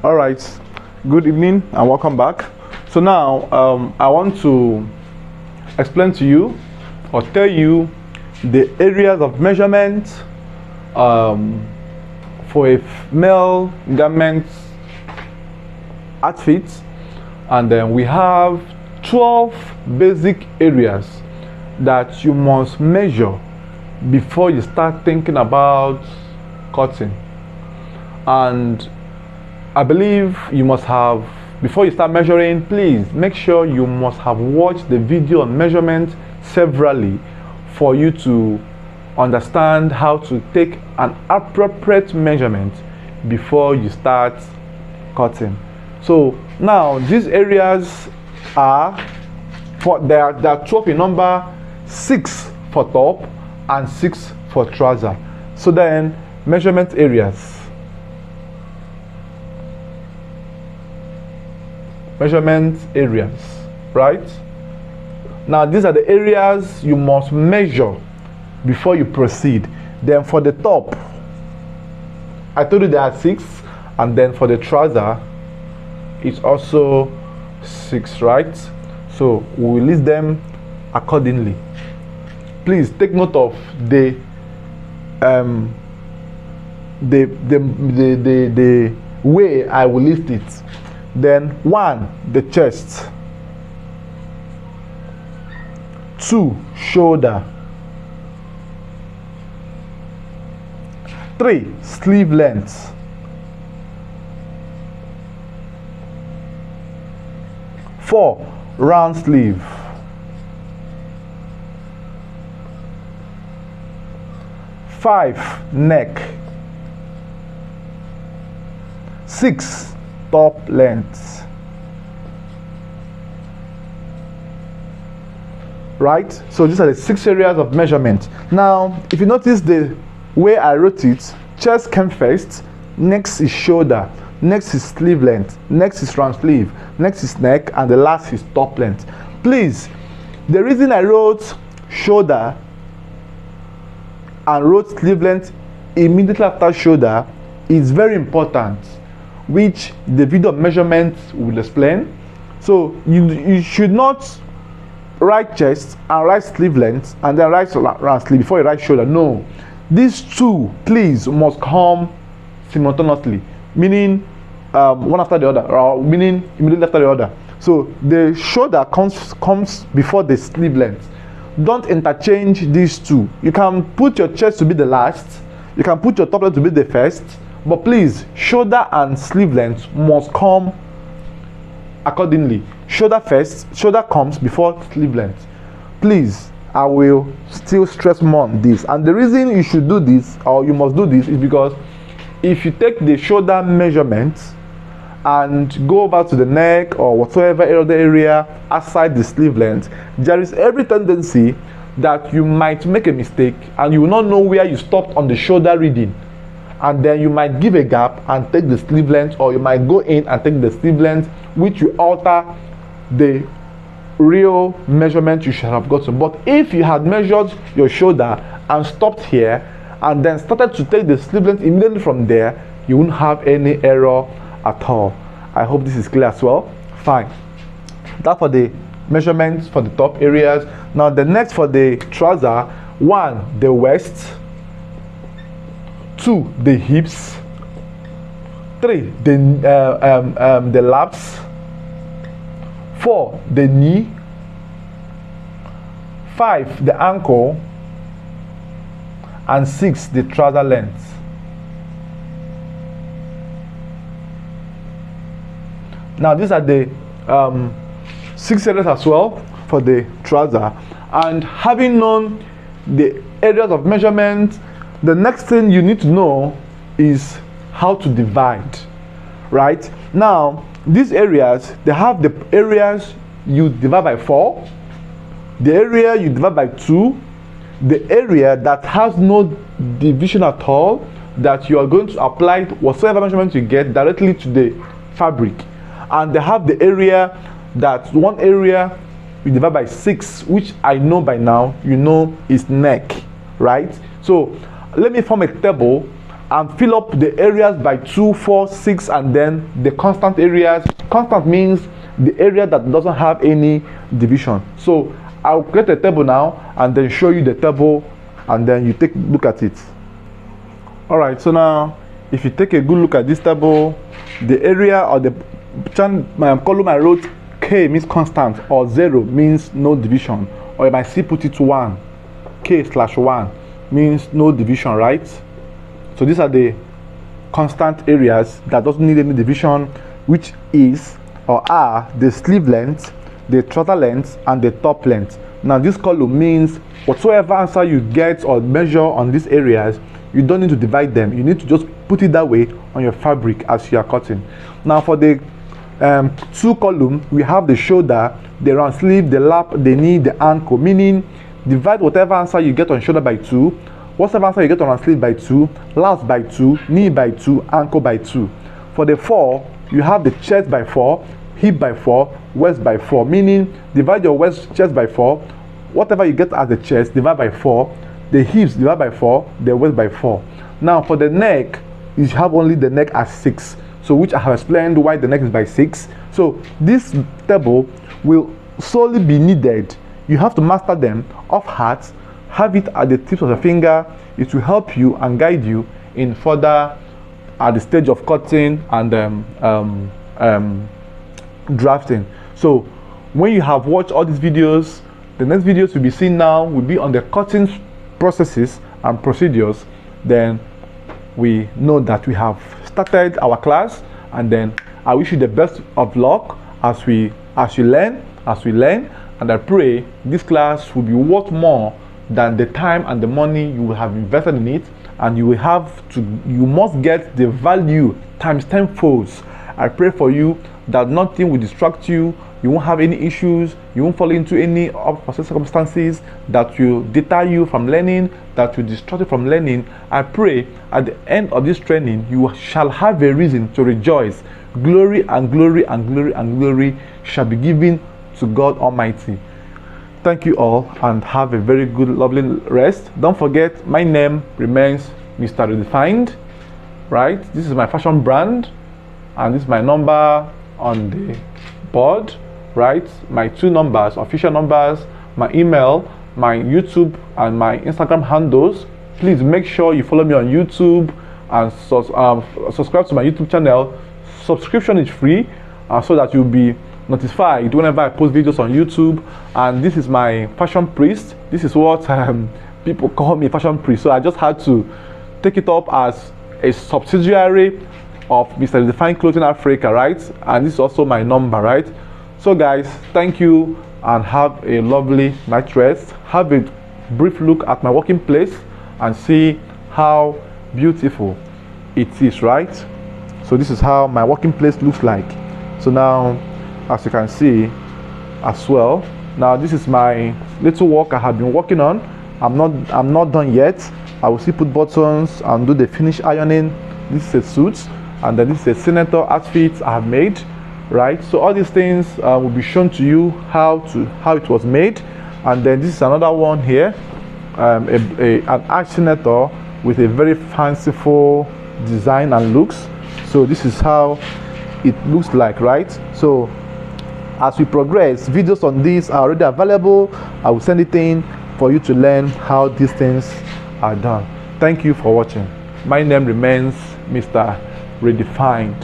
All right, good evening and welcome back. So now I want to explain to you or tell you the areas of measurement for a male garment outfit, and then we have 12 basic areas that you must measure before you start thinking about cutting. And I believe you must have, before you start measuring, please make sure you must have watched the video on measurement severally for you to understand how to take an appropriate measurement before you start cutting. So now these areas are there are 12 in number, 6 for top and 6 for trouser. So then measurement areas. Measurement areas, right? Now these are the areas you must measure before you proceed. Then for the top, I told you there are 6, and then for the trouser it's also 6, right? So we will list them accordingly. Please take note of the way I will list it. Then 1, the chest. 2, shoulder. 3, sleeve length. 4, round sleeve. 5, neck. 6, top length. Right? So these are the 6 areas of measurement. Now, if you notice the way I wrote it, chest came first, next is shoulder, next is sleeve length, next is round sleeve, next is neck, and the last is top length. Please, the reason I wrote shoulder and wrote sleeve length immediately after shoulder is very important, which the video measurement will explain. So you should not write chest and write sleeve length and then write round sleeve before you write shoulder. No, these two please must come simultaneously, meaning one after the other, or meaning immediately after the other. So the shoulder comes before the sleeve length. Don't interchange these two. You can put your chest to be the last, you can put your top length to be the first, but please, shoulder and sleeve length must come accordingly. Shoulder first, shoulder comes before sleeve length. Please, I will still stress more on this. And the reason you should do this, or you must do this, is because if you take the shoulder measurement and go over to the neck or whatsoever other area outside the sleeve length, there is every tendency that you might make a mistake and you will not know where you stopped on the shoulder reading. And then you might give a gap and take the sleeve length, or you might go in and take the sleeve length, which will alter the real measurement you should have gotten. But if you had measured your shoulder and stopped here and then started to take the sleeve length immediately from there, you won't have any error at all. I hope this is clear as well. Fine. That for the measurements for the top areas. Now the next for the trouser: 1, the waist. 2, the hips. 3, the laps. 4, the knee. 5, the ankle. And 6, the trouser length. Now these are the 6 areas as well for the trouser. And having known the areas of measurement, the next thing you need to know is how to divide, right? Now, these areas, they have the areas you divide by 4, the area you divide by 2, the area that has no division at all, that you are going to apply whatsoever measurement you get directly to the fabric. And they have the area that one area you divide by 6, which I know by now, you know, is neck, right? So let me form a table and fill up the areas by 2, 4, 6, and then the constant areas. Constant means the area that doesn't have any division. So I'll create a table now and then show you the table, and then you take a look at it. All right, so now if you take a good look at this table, the area or the column I wrote K means constant, or 0 means no division, or you might see put it 1. K/1 means no division, right? So these are the constant areas that doesn't need any division, which is or are the sleeve length, the trouser length, and the top length. Now this column means whatsoever answer you get or measure on these areas, you don't need to divide them. You need to just put it that way on your fabric as you are cutting. Now for the 2 column, we have the shoulder, the round sleeve, the lap, the knee, the ankle, meaning divide whatever answer you get on shoulder by 2, whatever answer you get on round sleeve by 2, lap by 2, knee by 2, ankle by 2. For the 4, you have the chest by 4, hip by 4, waist by 4, meaning divide your chest by 4, whatever you get as the chest, divide by 4, the hips divide by 4, the waist by 4. Now for the neck, you have only the neck as 6, so which I have explained why the neck is by 6. So this table will solely be needed. You have to master them off heart, have it at the tips of the finger. It will help you and guide you in further at the stage of cutting and drafting. So when you have watched all these videos, the next videos you'll be seeing now will be on the cutting processes and procedures. Then we know that we have started our class, and then I wish you the best of luck as you learn, and I pray this class will be worth more than the time and the money you will have invested in it, and you must get the value times 10 folds. I pray for you that nothing will distract you. You won't have any issues. You won't fall into any unforeseen circumstances that will deter you from learning, that will distract you from learning. I pray at the end of this training, you shall have a reason to rejoice. Glory and glory and glory and glory shall be given to God Almighty. Thank you all, and have a very good, lovely rest. Don't forget, my name remains Mr. Redefined, right? This is my fashion brand, and this is my number on the board, right? My 2 numbers, official numbers, my email, my YouTube and my Instagram handles. Please make sure you follow me on YouTube and subscribe to my YouTube channel. Subscription is free, so that you'll be notified whenever I post videos on YouTube. And this is my fashion priest. This is what people call me, fashion priest. So I just had to take it up as a subsidiary of Mr. Redefined Clothing Africa, right? And this is also my number, right? So guys, thank you, and have a lovely night rest. Have a brief look at my working place and see how beautiful it is, right? So this is how my working place looks like. So now, as you can see as well, now this is my little work I have been working on. I'm not done yet. I will still put buttons and do the finish ironing. This is a suit, and then this is a senator outfit I have made, right? So all these things will be shown to you how it was made. And then this is another one here, an arch senator with a very fanciful design and looks. So this is how it looks like, right? So as we progress, videos on this are already available. I will send it in for you to learn how these things are done. Thank you for watching. My name remains Mr. Redefined.